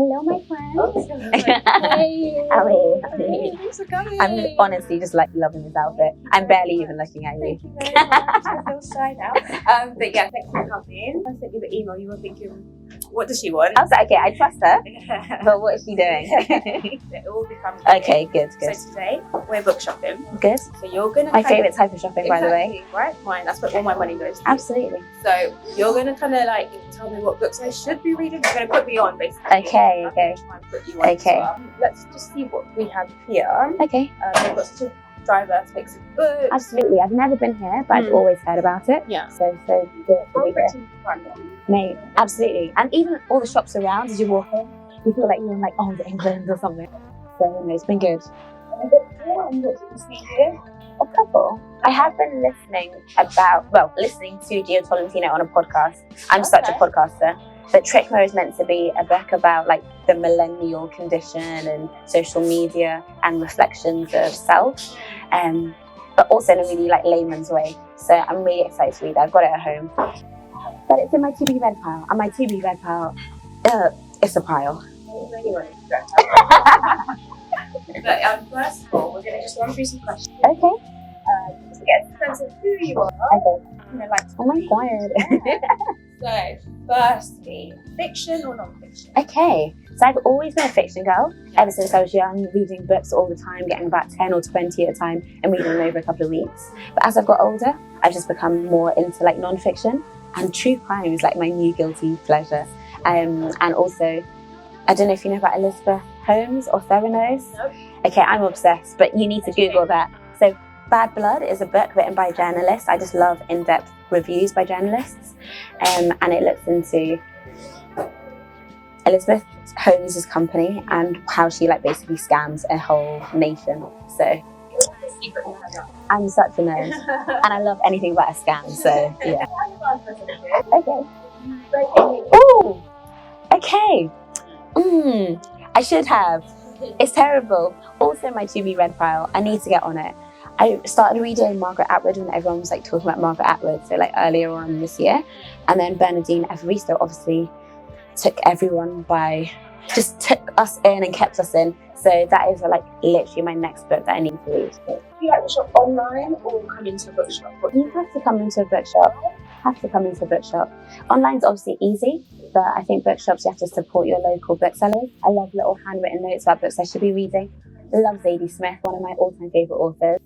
Hello, my friend. Hey. How are you? Thanks for coming. I'm honestly just like loving this outfit. I'm barely even looking at you. Thank you very much. I feel shy now. But yeah, thanks for coming. I sent you the email. You were thinking, what does she want? I was like, okay, I trust her, but what is she doing? It all becomes Okay, good. So today we're book shopping. Good. So you're gonna My favourite type of shopping, by the way. right? Mine. That's where all my money goes to. Absolutely. So you're gonna kind of like tell me what books I should be reading. You're gonna put me on basically. Okay. I'm gonna try and put you on as well. Let's just see what we have here. Okay. We've got such a diverse mix of books. Absolutely. I've never been here, but I've always heard about it. Yeah. So good to be here. Mate, absolutely. And even all the shops around as you walk in, you feel like you're in like old England or something. So it's been good. A couple. I have been listening to Gio Tolentino on a podcast. I'm such a podcaster. But Trickmo is meant to be a book about like the millennial condition and social media and reflections of self, but also in a really like layman's way. So I'm really excited to read that. I've got it at home. But it's in my to-be read pile. And my to-be read pile, it's a pile. But first of all, we're going to just run through some questions. Okay. To get a sense of who you are. Okay. Oh my god. So, firstly, fiction or non-fiction? Okay. So I've always been a fiction girl. Ever since I was young, reading books all the time, getting about 10 or 20 at a time and reading them over a couple of weeks. But as I've got older, I've just become more into like non-fiction. And true crime is like my new guilty pleasure. And also, I don't know if you know about Elizabeth Holmes or Theranos. Nope. Okay, I'm obsessed, but you need to Google that. So Bad Blood is a book written by journalists. I just love in-depth reviews by journalists. And it looks into Elizabeth Holmes' company and how she like basically scams a whole nation. So I'm such a nerd. And I love anything about a scam, so yeah. Okay. Ooh. Okay. I should have. It's terrible. Also my to-be read pile. I need to get on it. I started reading Margaret Atwood when everyone was like talking about Margaret Atwood, so like earlier on this year. And then Bernardine Evaristo obviously took us in and kept us in. So that is like literally my next book that I need to read. Do you like to shop online or come into a bookshop? You have to come into a bookshop. Online's obviously easy, but I think bookshops you have to support your local booksellers. I love little handwritten notes about books I should be reading. I love Zadie Smith, one of my all-time favourite authors.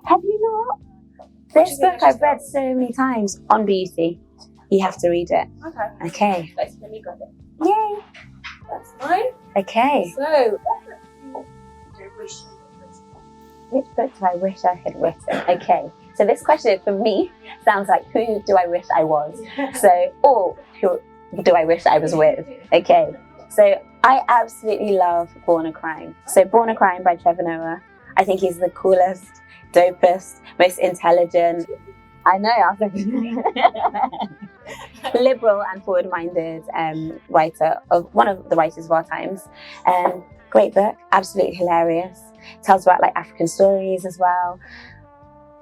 Have you not? This book I've read so many times on beauty. You have to read it. Okay. Let me grab it. Yay. That's fine. Okay. So, which book do I wish I had written? Okay. So this question for me sounds like who do I wish I was? Or who do I wish I was with? Okay. So I absolutely love Born a Crime. So Born a Crime by Trevor Noah. I think he's the coolest, dopest, most intelligent. I know, I was like liberal and forward-minded writer, one of the writers of our times. Great book, absolutely hilarious. Tells about like African stories as well.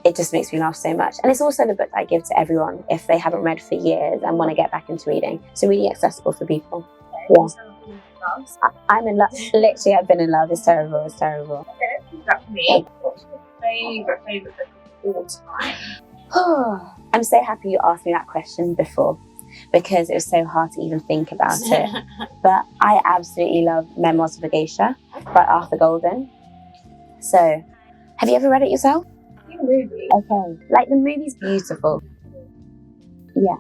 It just makes me laugh so much. And it's also the book I give to everyone if they haven't read for years and want to get back into reading. So really accessible for people. Yeah. I'm in love. Literally, I've been in love. It's terrible. It's terrible. Okay, that's me. What's your favourite book of all time? I'm so happy you asked me that question before because it was so hard to even think about it. But I absolutely love Memoirs of a Geisha by Arthur Golden. So, have you ever read it yourself? Movie. Okay, like the movie's beautiful. Yeah,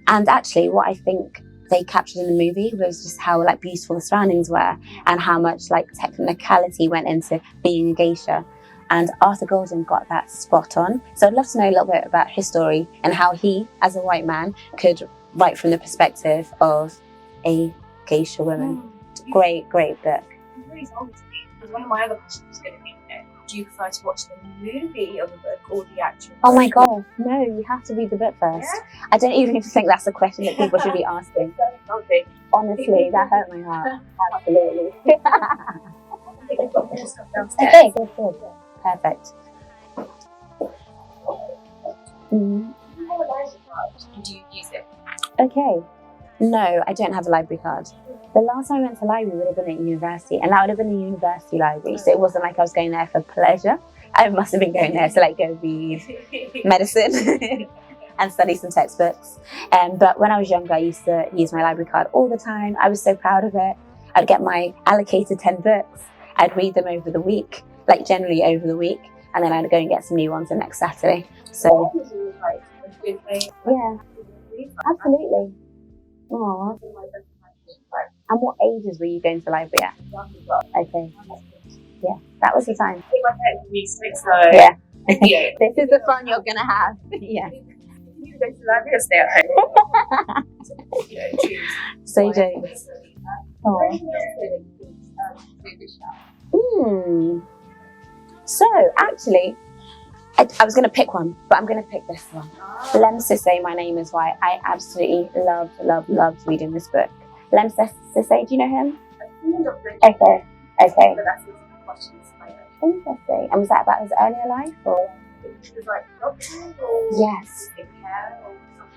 and actually, what I think they captured in the movie was just how like beautiful the surroundings were and how much like technicality went into being a geisha. And Arthur Golden got that spot on. So I'd love to know a little bit about his story and how he, as a white man, could write from the perspective of a geisha woman. Great book. Really told to me, because one of my other questions was going to be, do you prefer to watch the movie of the book or the actual book? Oh my god, no, you have to read the book first. Yeah? I don't even think that's a question that people should be asking. Honestly, that hurt my heart. Absolutely. Okay, good. Perfect. Do you use it? Okay. No, I don't have a library card. The last time I went to the library would have been at university, and that would have been a university library, so it wasn't like I was going there for pleasure. I must have been going there to like go read medicine and study some textbooks. But when I was younger, I used to use my library card all the time. I was so proud of it. I'd get my allocated 10 books. I'd read them over the week, like generally over the week, and then I'd go and get some new ones the next Saturday. So yeah, absolutely. Aww. And what ages were you going to the library at? Okay. Yeah, that was the time. Yeah. This is the fun you're gonna have. Yeah. You go to the library or stay at home? So jokes. So actually, I was going to pick one, but I'm going to pick this one. Lem Sisse, My Name Is Why. I absolutely loved reading this book. Lem Sisse, do you know him? Okay. Interesting. And was that about his earlier life, or? Yes.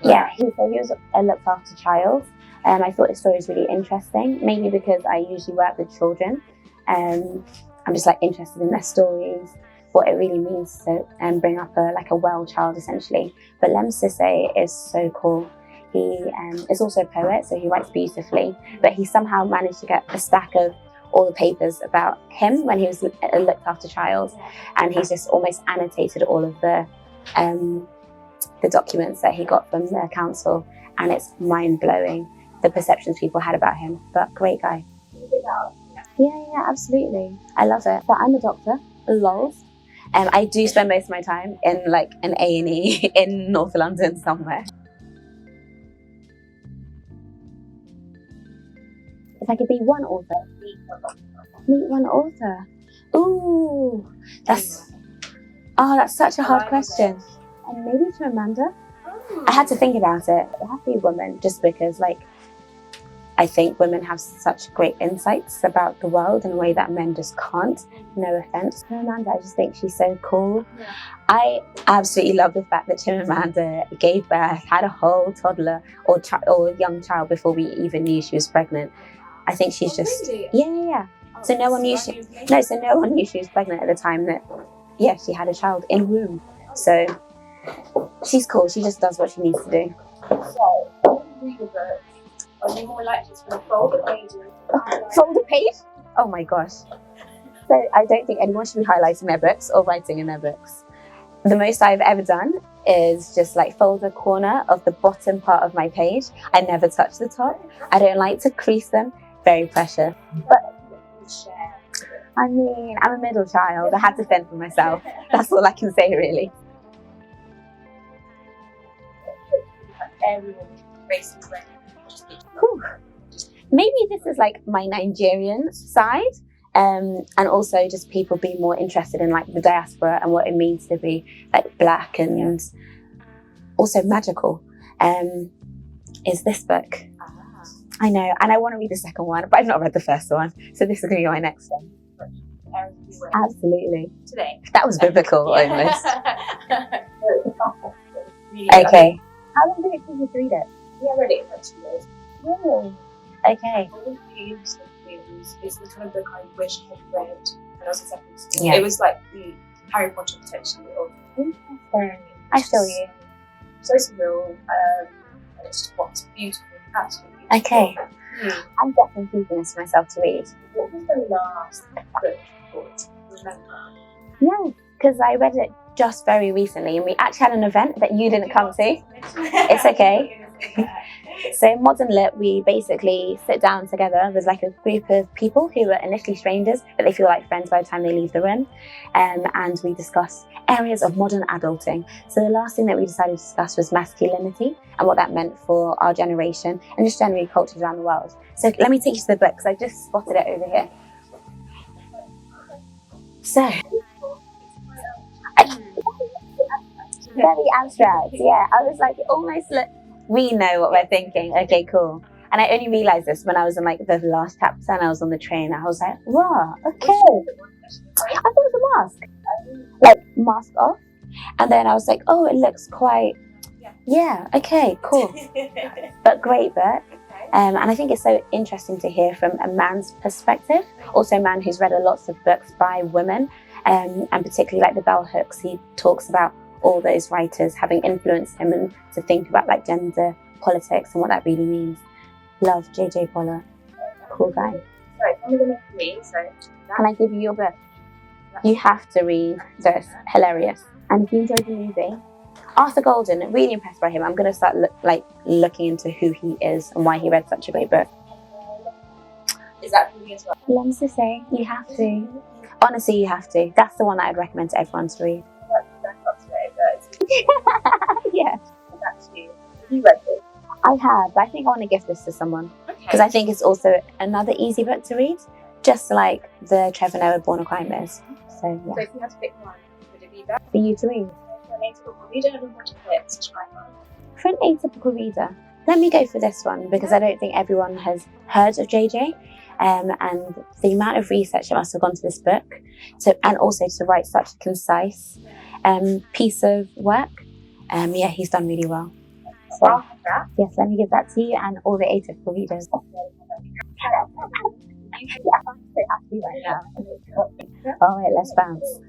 Yeah, he was a looked after child. I thought his story was really interesting, maybe because I usually work with children. I'm just like interested in their stories, what it really means to bring up a well child essentially. But Lem Sisse is so cool. He is also a poet, so he writes beautifully, but he somehow managed to get a stack of all the papers about him when he was a looked after child, and he's just almost annotated all of the documents that he got from the council, and it's mind-blowing the perceptions people had about him. But great guy. Yeah, absolutely. I love it. But I'm a doctor, lols. I do spend most of my time in like an A&E in North London somewhere. If I could be one author, meet one author. Ooh, that's such a hard question. And maybe to Amanda. I had to think about it. It has to be a woman, just because like I think women have such great insights about the world in a way that men just can't. No offense to Amanda, I just think she's so cool. Yeah. I absolutely love the fact that Chimamanda gave birth, had a whole toddler or young child before we even knew she was pregnant. I think she's just really? Yeah. So no one knew she was pregnant at the time that she had a child in womb. So she's cool. She just does what she needs to do. So when you read a book, are you more likely to fold a page? Fold a page? Oh my gosh. So I don't think anyone should be highlighting their books or writing in their books. The most I've ever done is just like fold a corner of the bottom part of my page. I never touch the top. I don't like to crease them. Very precious. But I mean, I'm a middle child. I had to fend for myself. That's all I can say, really. Maybe this is like my Nigerian side, and also just people being more interested in like the diaspora and what it means to be like black and also magical. Is this book? I know, and I want to read the second one, but I've not read the first one, so this is going to be my next one. Absolutely. Today. That was biblical, almost. Okay. How long did it take you to read it? Yeah, I read it in like 2 years. Really? Okay. It's the kind of book I wish I had read when I was in secondary school. Yeah. It was like the Harry Potter potentially of. Interesting. I feel you. So surreal, and it's just what's beautiful, absolutely beautiful. Okay. I'm definitely keeping this for myself to read. What was the last book you remember? Yeah, because I read it just very recently, and we actually had an event that you didn't come to. It's okay. So Modern Lit, we basically sit down together. There's like a group of people who are initially strangers, but they feel like friends by the time they leave the room. And we discuss areas of modern adulting. So the last thing that we decided to discuss was masculinity and what that meant for our generation and just generally cultures around the world. So let me take you to the book, because I just spotted it over here. So, very abstract, yeah. I was like, almost like, we know what we're thinking. Okay, cool. And I only realised this when I was in like the last chapter and I was on the train. I was like, wow, okay. I thought it was a mask. Like, mask off. And then I was like, oh, it looks quite, yeah, okay, cool. But great book. And I think it's so interesting to hear from a man's perspective, also a man who's read lots of books by women, and particularly like the bell hooks. He talks about all those writers having influenced him and to think about like gender politics and what that really means. Love J.J. Poller. Cool guy. So some of them are for me, so Can I give you your book? You have to read. So it's hilarious. And if you enjoyed the movie, Arthur Golden, really impressed by him. I'm going to start looking into who he is and why he read such a great book. Is that for me as well? Loves to say, you have to. Honestly, you have to. That's the one that I'd recommend to everyone to read. That's great, Yeah. that's you. Have you read it? I have, but I think I want to gift this to someone. Because I think it's also another easy book to read, just like the Trevor Noah Born a Crime is. So, yeah. So if you had to pick one, would it be that? For you to read. For an atypical reader, I don't want to pick, subscribe on. For an atypical reader, let me go for this one because I don't think everyone has heard of JJ. And the amount of research that must have gone to this book, and also to write such a concise piece of work, yeah, he's done really well. So, I'll have that. yes, let me give that to you and all the atypical readers. Yeah, I'm so happy right now. All right, let's bounce.